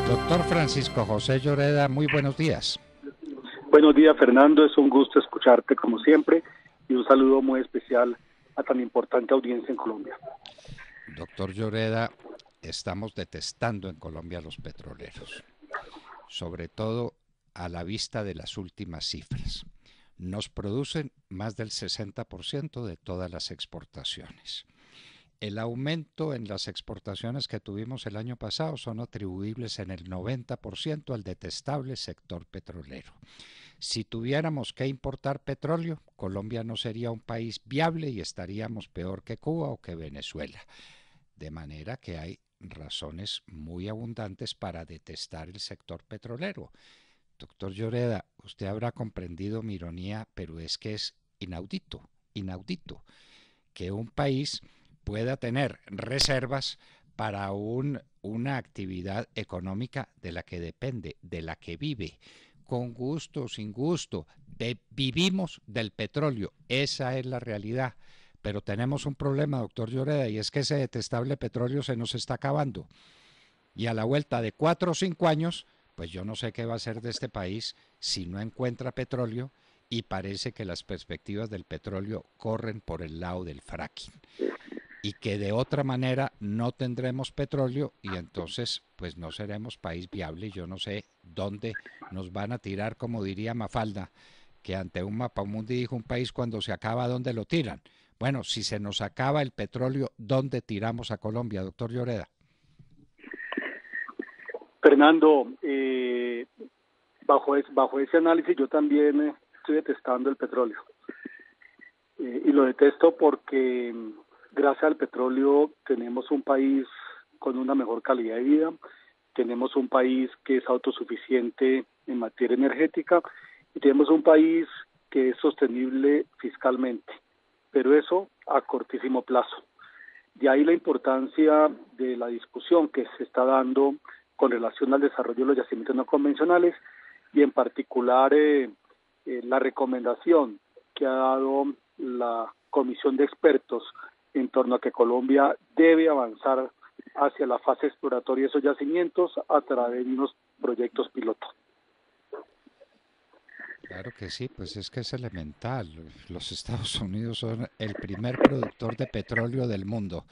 Doctor Francisco José Lloreda, muy buenos días. Buenos días, Fernando, es un gusto escucharte como siempre y un saludo muy especial a tan importante audiencia en Colombia. Doctor Lloreda, estamos detestando en Colombia a los petroleros, sobre todo a la vista de las últimas cifras. Nos producen más del 60% de todas las exportaciones. El aumento en las exportaciones que tuvimos el año pasado son atribuibles en el 90% al detestable sector petrolero. Si tuviéramos que importar petróleo, Colombia no sería un país viable y estaríamos peor que Cuba o que Venezuela. De manera que hay razones muy abundantes para detestar el sector petrolero. Doctor Lloreda, usted habrá comprendido mi ironía, pero es que es inaudito que un país pueda tener reservas para una actividad económica de la que depende, de la que vive, con gusto o sin gusto. Vivimos del petróleo, esa es la realidad. Pero tenemos un problema, doctor Lloreda, y es que ese detestable petróleo se nos está acabando. Y a la vuelta de 4 o 5 años, pues yo no sé qué va a ser de este país si no encuentra petróleo, y parece que las perspectivas del petróleo corren por el lado del fracking y que de otra manera no tendremos petróleo y entonces pues no seremos país viable. Yo no sé dónde nos van a tirar, como diría Mafalda, que ante un mapamundi dijo un país cuando se acaba, ¿dónde lo tiran? Bueno, si se nos acaba el petróleo, ¿dónde tiramos a Colombia, doctor Lloreda? Fernando, bajo ese análisis yo también estoy detestando el petróleo. Y lo detesto porque gracias al petróleo tenemos un país con una mejor calidad de vida, tenemos un país que es autosuficiente en materia energética y tenemos un país que es sostenible fiscalmente, pero eso a cortísimo plazo. De ahí la importancia de la discusión que se está dando con relación al desarrollo de los yacimientos no convencionales y en particular la recomendación que ha dado la comisión de expertos en torno a que Colombia debe avanzar hacia la fase exploratoria de esos yacimientos a través de unos proyectos piloto. Claro que sí, pues es que es elemental. Los Estados Unidos son el primer productor de petróleo del mundo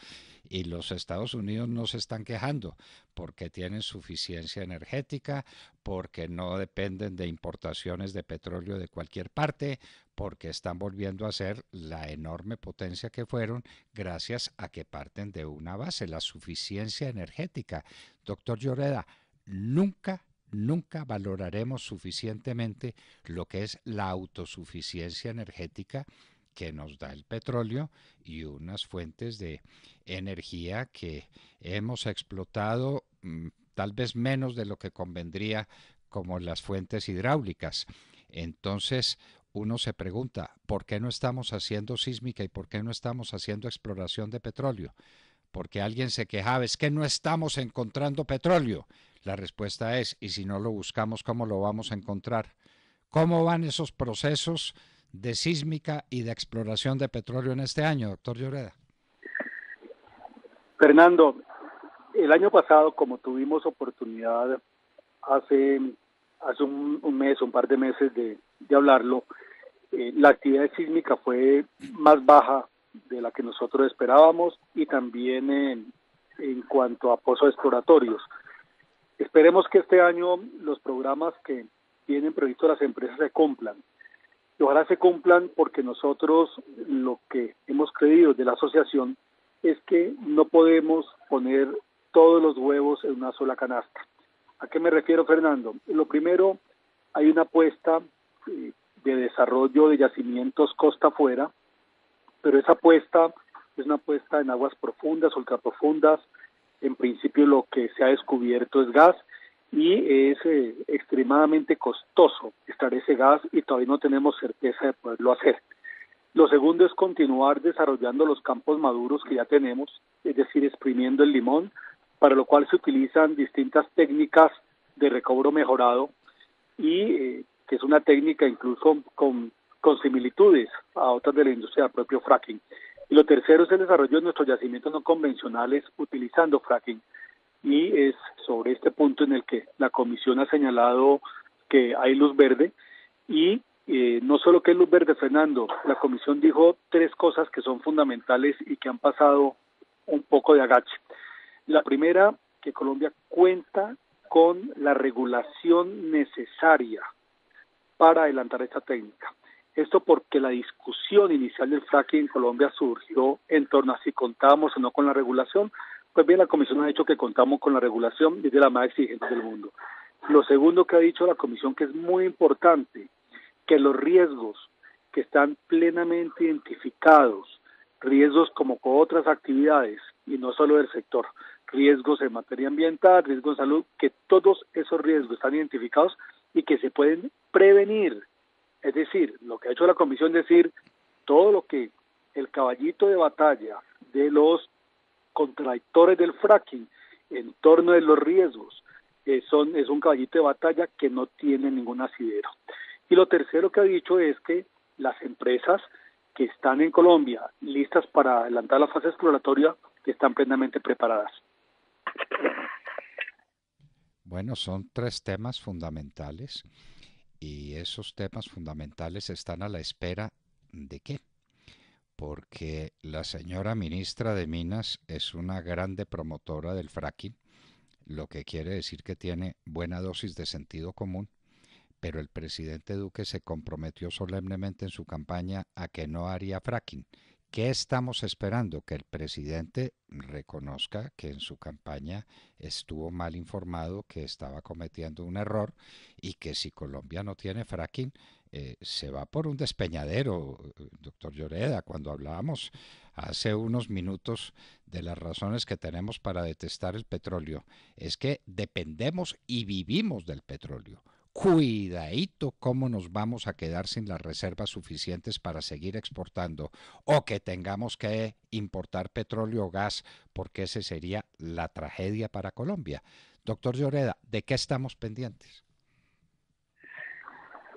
y los Estados Unidos no se están quejando porque tienen suficiencia energética, porque no dependen de importaciones de petróleo de cualquier parte, porque están volviendo a ser la enorme potencia que fueron gracias a que parten de una base, la suficiencia energética. Doctor Lloreda, nunca valoraremos suficientemente lo que es la autosuficiencia energética que nos da el petróleo y unas fuentes de energía que hemos explotado tal vez menos de lo que convendría, como las fuentes hidráulicas. Entonces uno se pregunta, ¿por qué no estamos haciendo sísmica y por qué no estamos haciendo exploración de petróleo? Porque alguien se quejaba, es que no estamos encontrando petróleo. La respuesta es, y si no lo buscamos, ¿cómo lo vamos a encontrar? ¿Cómo van esos procesos de sísmica y de exploración de petróleo en este año, doctor Lloreda? Fernando, el año pasado, como tuvimos oportunidad hace un mes, un par de meses de hablarlo, la actividad sísmica fue más baja de la que nosotros esperábamos y también en cuanto a pozos exploratorios. Esperemos que este año los programas que tienen previsto las empresas se cumplan. Y ojalá se cumplan porque nosotros lo que hemos creído de la asociación es que no podemos poner todos los huevos en una sola canasta. ¿A qué me refiero, Fernando? Lo primero, hay una apuesta de desarrollo de yacimientos costa afuera, pero esa apuesta es una apuesta en aguas profundas, ultraprofundas. En principio lo que se ha descubierto es gas y es extremadamente costoso extraer ese gas y todavía no tenemos certeza de poderlo hacer. Lo segundo es continuar desarrollando los campos maduros que ya tenemos, es decir, exprimiendo el limón, para lo cual se utilizan distintas técnicas de recobro mejorado y que es una técnica incluso con similitudes a otras de la industria del propio fracking. Y lo tercero es el desarrollo de nuestros yacimientos no convencionales utilizando fracking. y es sobre este punto en el que la comisión ha señalado que hay luz verde y no solo que hay luz verde, Fernando, la comisión dijo tres cosas que son fundamentales y que han pasado un poco de agache. La primera, que Colombia cuenta con la regulación necesaria para adelantar esta técnica. Esto porque la discusión inicial del fracking en Colombia surgió en torno a si contábamos o no con la regulación. Pues bien, la Comisión ha dicho que contamos con la regulación y es de la más exigente del mundo. Lo segundo que ha dicho la Comisión, que es muy importante, que los riesgos que están plenamente identificados, riesgos como con otras actividades, y no solo del sector, riesgos en materia ambiental, riesgos de salud, que todos esos riesgos están identificados y que se pueden prevenir. Es decir, lo que ha hecho la Comisión es decir, todo lo que el caballito de batalla de los contradictores del fracking en torno de los riesgos es un caballito de batalla que no tiene ningún asidero. Y lo tercero que ha dicho es que las empresas que están en Colombia listas para adelantar la fase exploratoria están plenamente preparadas. Bueno, son tres temas fundamentales y esos temas fundamentales están a la espera ¿de qué? Porque la señora ministra de Minas es una grande promotora del fracking, lo que quiere decir que tiene buena dosis de sentido común, pero el presidente Duque se comprometió solemnemente en su campaña a que no haría fracking. ¿Qué estamos esperando? Que el presidente reconozca que en su campaña estuvo mal informado, que estaba cometiendo un error y que si Colombia no tiene fracking, se va por un despeñadero, doctor Lloreda. Cuando hablábamos hace unos minutos de las razones que tenemos para detestar el petróleo, es que dependemos y vivimos del petróleo. Cuidadito cómo nos vamos a quedar sin las reservas suficientes para seguir exportando o que tengamos que importar petróleo o gas, porque ese sería la tragedia para Colombia. Doctor Lloreda, ¿de qué estamos pendientes?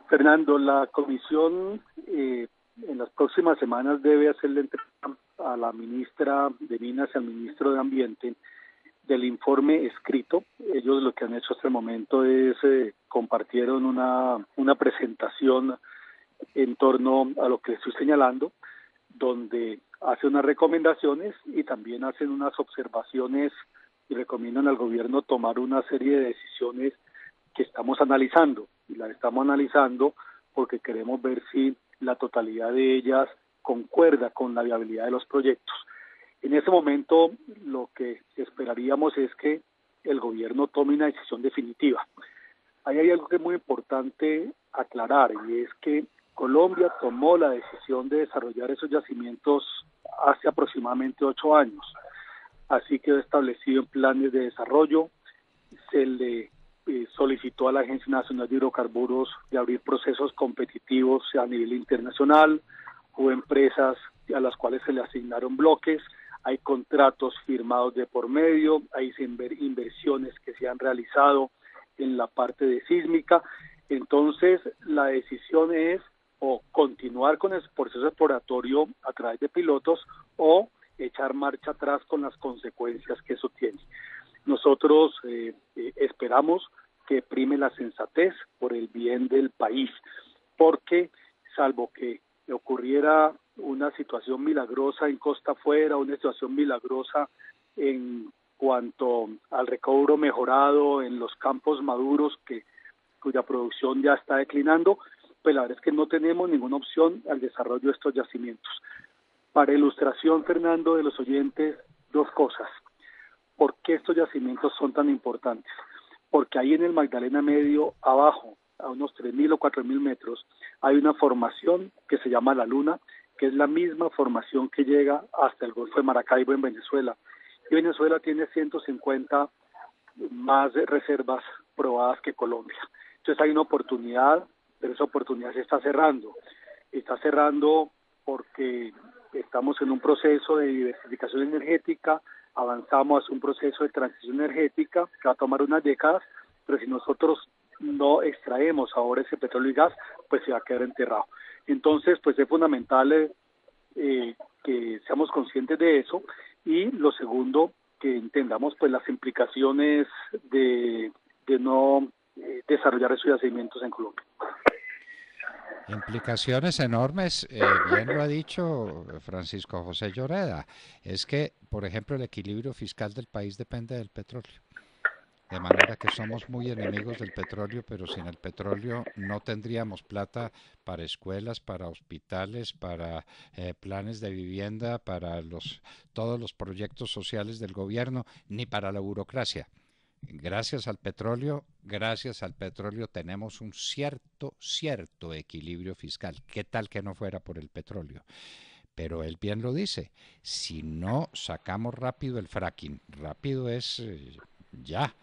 Fernando, la comisión en las próximas semanas debe hacerle entrega a la ministra de Minas y al ministro de Ambiente del informe escrito. Ellos lo que han hecho hasta el momento es compartieron una presentación en torno a lo que estoy señalando, donde hace unas recomendaciones y también hacen unas observaciones y recomiendan al gobierno tomar una serie de decisiones que estamos analizando, y las estamos analizando porque queremos ver si la totalidad de ellas concuerda con la viabilidad de los proyectos. En ese momento lo que esperaríamos es que el gobierno tome una decisión definitiva. Ahí hay algo que es muy importante aclarar, y es que Colombia tomó la decisión de desarrollar esos yacimientos hace aproximadamente 8 años. Así quedó establecido en planes de desarrollo, se le solicitó a la Agencia Nacional de Hidrocarburos de abrir procesos competitivos a nivel internacional, hubo empresas a las cuales se le asignaron bloques, hay contratos firmados de por medio, hay inversiones que se han realizado en la parte de sísmica. Entonces la decisión es o continuar con el proceso exploratorio a través de pilotos o echar marcha atrás con las consecuencias que eso tiene. Nosotros esperamos que prime la sensatez por el bien del país, porque salvo que ocurriera una situación milagrosa en costa afuera, una situación milagrosa en cuanto al recobro mejorado en los campos maduros cuya producción ya está declinando, pues la verdad es que no tenemos ninguna opción al desarrollo de estos yacimientos. Para ilustración, Fernando, de los oyentes, dos cosas. ¿Por qué estos yacimientos son tan importantes? Porque ahí en el Magdalena Medio, abajo, a unos 3.000 o 4.000 metros, hay una formación que se llama La Luna, que es la misma formación que llega hasta el Golfo de Maracaibo en Venezuela. Y Venezuela tiene 150 más reservas probadas que Colombia. Entonces hay una oportunidad, pero esa oportunidad se está cerrando. Está cerrando porque estamos en un proceso de diversificación energética, avanzamos hacia un proceso de transición energética que va a tomar unas décadas, pero si nosotros no extraemos ahora ese petróleo y gas, pues se va a quedar enterrado. Entonces, pues es fundamental que seamos conscientes de eso. Y lo segundo, que entendamos pues las implicaciones de no desarrollar esos yacimientos en Colombia. Implicaciones enormes, bien lo ha dicho Francisco José Lloreda. Es que, por ejemplo, el equilibrio fiscal del país depende del petróleo. De manera que somos muy enemigos del petróleo, pero sin el petróleo no tendríamos plata para escuelas, para hospitales, para planes de vivienda, para todos los proyectos sociales del gobierno, ni para la burocracia. Gracias al petróleo tenemos un cierto equilibrio fiscal. ¿Qué tal que no fuera por el petróleo? Pero él bien lo dice, si no sacamos rápido el fracking, rápido es ya,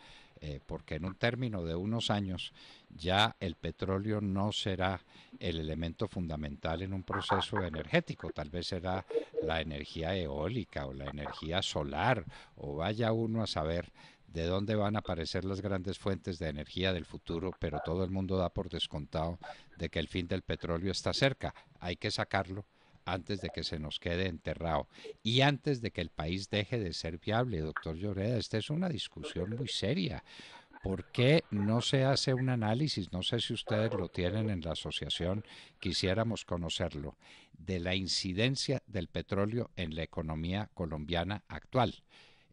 porque en un término de unos años ya el petróleo no será el elemento fundamental en un proceso energético, tal vez será la energía eólica o la energía solar, o vaya uno a saber de dónde van a aparecer las grandes fuentes de energía del futuro, pero todo el mundo da por descontado de que el fin del petróleo está cerca, hay que sacarlo antes de que se nos quede enterrado y antes de que el país deje de ser viable, doctor Lloreda. Esta es una discusión muy seria. ¿Por qué no se hace un análisis? No sé si ustedes lo tienen en la asociación, quisiéramos conocerlo, de la incidencia del petróleo en la economía colombiana actual,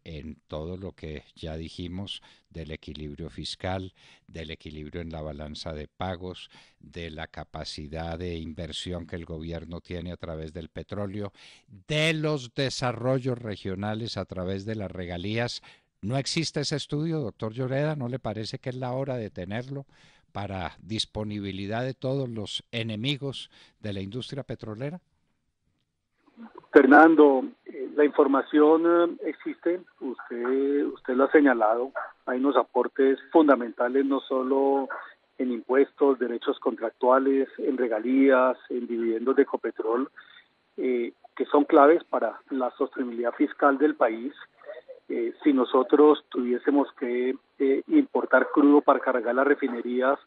en todo lo que ya dijimos del equilibrio fiscal, del equilibrio en la balanza de pagos, de la capacidad de inversión que el gobierno tiene a través del petróleo, de los desarrollos regionales a través de las regalías. ¿No existe ese estudio, doctor Lloreda? ¿No le parece que es la hora de tenerlo para disponibilidad de todos los enemigos de la industria petrolera? Fernando, la información existe, usted lo ha señalado, hay unos aportes fundamentales no solo en impuestos, derechos contractuales, en regalías, en dividendos de Ecopetrol, que son claves para la sostenibilidad fiscal del país. Si nosotros tuviésemos que importar crudo para cargar las refinerías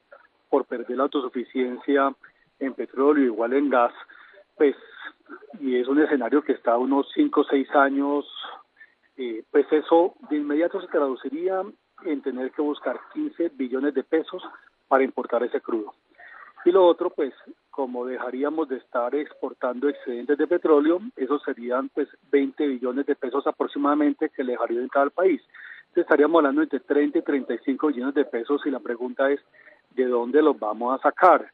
por perder la autosuficiencia en petróleo, igual en gas, pues, y es un escenario que está a unos 5 o 6 años, pues eso de inmediato se traduciría en tener que buscar 15 billones de pesos para importar ese crudo. Y lo otro, pues, como dejaríamos de estar exportando excedentes de petróleo, esos serían pues 20 billones de pesos aproximadamente que le dejaría de entrar al país. Entonces estaríamos hablando entre 30 y 35 billones de pesos y la pregunta es, ¿de dónde los vamos a sacar?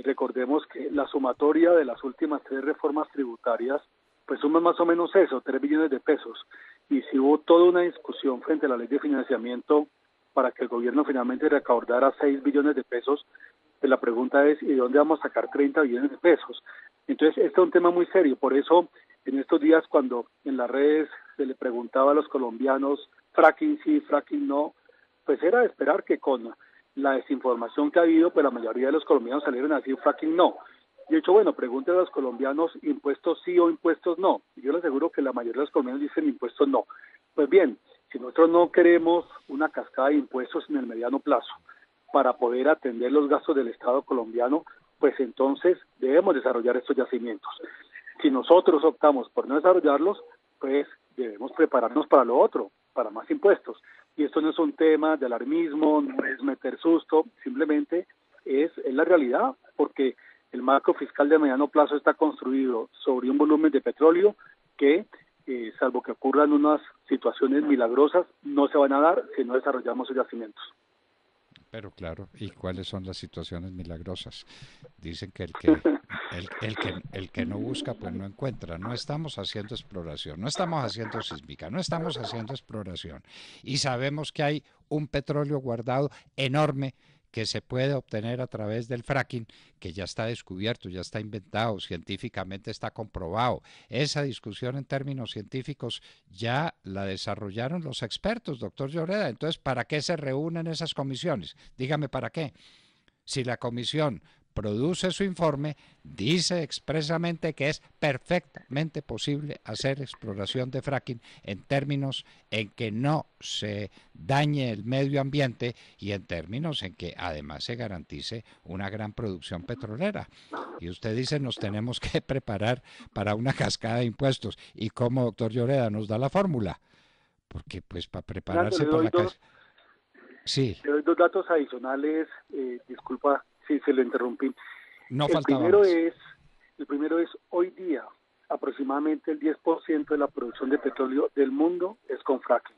Recordemos que la sumatoria de las últimas 3 reformas tributarias, pues suma más o menos eso, 3 billones de pesos. Y si hubo toda una discusión frente a la ley de financiamiento para que el gobierno finalmente recaudara 6 billones de pesos, pues la pregunta es, ¿y de dónde vamos a sacar 30 billones de pesos? Entonces, este es un tema muy serio. Por eso, en estos días, cuando en las redes se le preguntaba a los colombianos, fracking sí, fracking no, pues era de esperar que con la desinformación que ha habido, pues la mayoría de los colombianos salieron a decir fracking no. Yo he dicho, bueno, pregúntenle a los colombianos impuestos sí o impuestos no. Yo les aseguro que la mayoría de los colombianos dicen impuestos no. Pues bien, si nosotros no queremos una cascada de impuestos en el mediano plazo para poder atender los gastos del Estado colombiano, pues entonces debemos desarrollar estos yacimientos. Si nosotros optamos por no desarrollarlos, pues debemos prepararnos para lo otro, para más impuestos. Y esto no es un tema de alarmismo, no es meter susto, simplemente es la realidad, porque el marco fiscal de mediano plazo está construido sobre un volumen de petróleo que, salvo que ocurran unas situaciones milagrosas, no se van a dar si no desarrollamos los yacimientos. Pero claro, ¿y cuáles son las situaciones milagrosas? Dicen que el que no busca, pues no encuentra. No estamos haciendo exploración, no estamos haciendo sísmica, no estamos haciendo exploración. Y sabemos que hay un petróleo guardado enorme que se puede obtener a través del fracking, que ya está descubierto, ya está inventado, científicamente está comprobado. Esa discusión en términos científicos ya la desarrollaron los expertos, doctor Lloreda. Entonces, ¿para qué se reúnen esas comisiones? Dígame, ¿para qué? Si la comisión produce su informe, dice expresamente que es perfectamente posible hacer exploración de fracking en términos en que no se dañe el medio ambiente y en términos en que además se garantice una gran producción petrolera. Y usted dice, nos tenemos que preparar para una cascada de impuestos. ¿Y cómo, doctor Lloreda, nos da la fórmula? porque pues para Fernando, prepararse para la casa. Sí, le doy dos datos adicionales, disculpa si se lo interrumpí. no El faltaba primero más. es, el primero es hoy día aproximadamente el 10% de la producción de petróleo del mundo es con fracking.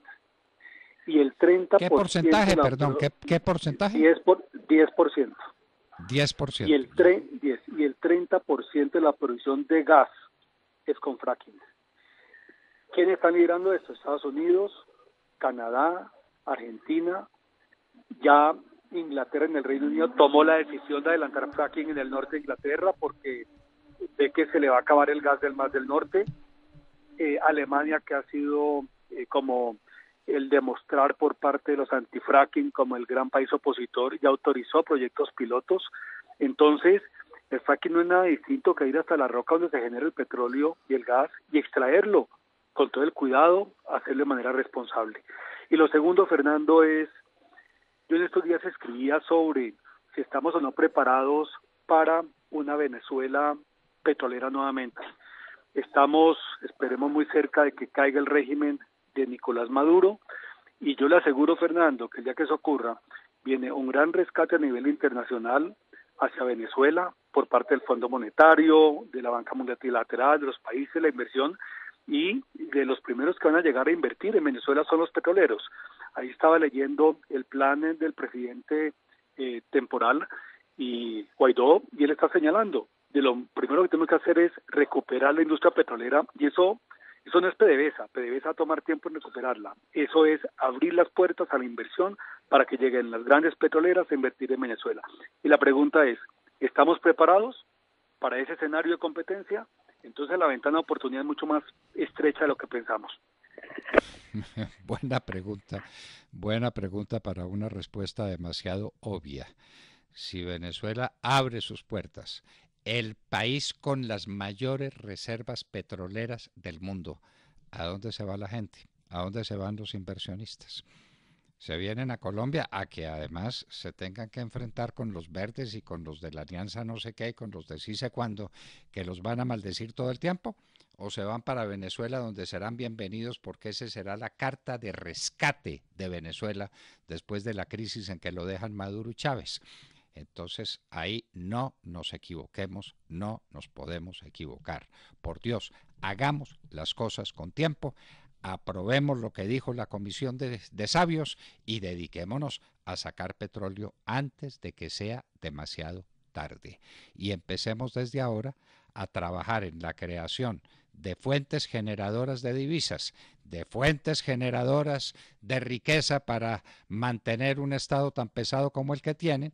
Y el ¿Qué 30% porcentaje, la perdón? ¿Qué porcentaje? 10%. Y 10%, el, ya. 30% de la producción de gas es con fracking. ¿Quiénes están liderando esto? Estados Unidos, Canadá, Argentina, ya Inglaterra en el Reino Unido tomó la decisión de adelantar fracking en el norte de Inglaterra porque ve que se le va a acabar el gas del Mar del Norte. Alemania, que ha sido como el demostrar por parte de los antifracking como el gran país opositor, ya autorizó proyectos pilotos. Entonces, el fracking no es nada distinto que ir hasta la roca donde se genera el petróleo y el gas y extraerlo con todo el cuidado, hacerlo de manera responsable. Y lo segundo, Fernando, es, yo en estos días escribía sobre si estamos o no preparados para una Venezuela petrolera nuevamente. Estamos, esperemos, muy cerca de que caiga el régimen de Nicolás Maduro y yo le aseguro, Fernando, que el día que eso ocurra, viene un gran rescate a nivel internacional hacia Venezuela por parte del Fondo Monetario, de la Banca Multilateral, de los países, la inversión, y de los primeros que van a llegar a invertir en Venezuela son los petroleros. Ahí estaba leyendo el plan del presidente temporal y Guaidó, y él está señalando de lo primero que tenemos que hacer es recuperar la industria petrolera, y eso no es PDVSA va a tomar tiempo en recuperarla, eso es abrir las puertas a la inversión para que lleguen las grandes petroleras a invertir en Venezuela. Y la pregunta es, ¿estamos preparados para ese escenario de competencia? Entonces la ventana de oportunidad es mucho más estrecha de lo que pensamos. Buena pregunta para una respuesta demasiado obvia. Si Venezuela abre sus puertas, el país con las mayores reservas petroleras del mundo, ¿a dónde se va la gente? ¿A dónde se van los inversionistas? Se vienen a Colombia a que además se tengan que enfrentar con los verdes y con los de la alianza no sé qué, con los de sí sé cuándo, que los van a maldecir todo el tiempo, o se van para Venezuela donde serán bienvenidos porque esa será la carta de rescate de Venezuela después de la crisis en que lo dejan Maduro y Chávez. Entonces ahí no nos equivoquemos, no nos podemos equivocar. Por Dios, hagamos las cosas con tiempo, aprobemos lo que dijo la Comisión de Sabios y dediquémonos a sacar petróleo antes de que sea demasiado tarde. Y empecemos desde ahora a trabajar en la creación de fuentes generadoras de divisas, de fuentes generadoras de riqueza para mantener un Estado tan pesado como el que tienen,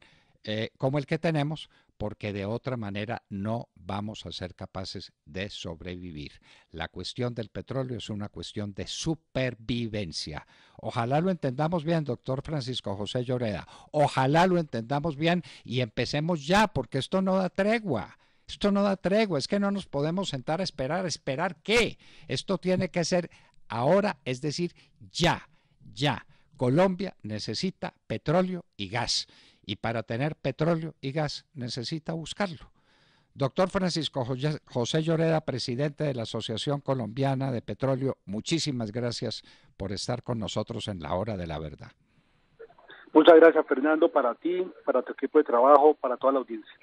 como el que tenemos, porque de otra manera no vamos a ser capaces de sobrevivir. La cuestión del petróleo es una cuestión de supervivencia. Ojalá lo entendamos bien, doctor Francisco José Lloreda. Ojalá lo entendamos bien y empecemos ya, porque esto no da tregua. Esto no da tregua, es que no nos podemos sentar a esperar. ¿Esperar qué? Esto tiene que ser ahora, es decir, ya, ya. Colombia necesita petróleo y gas. Y para tener petróleo y gas necesita buscarlo. Doctor Francisco José Lloreda, presidente de la Asociación Colombiana de Petróleo, muchísimas gracias por estar con nosotros en la hora de la verdad. Muchas gracias, Fernando, para ti, para tu equipo de trabajo, para toda la audiencia.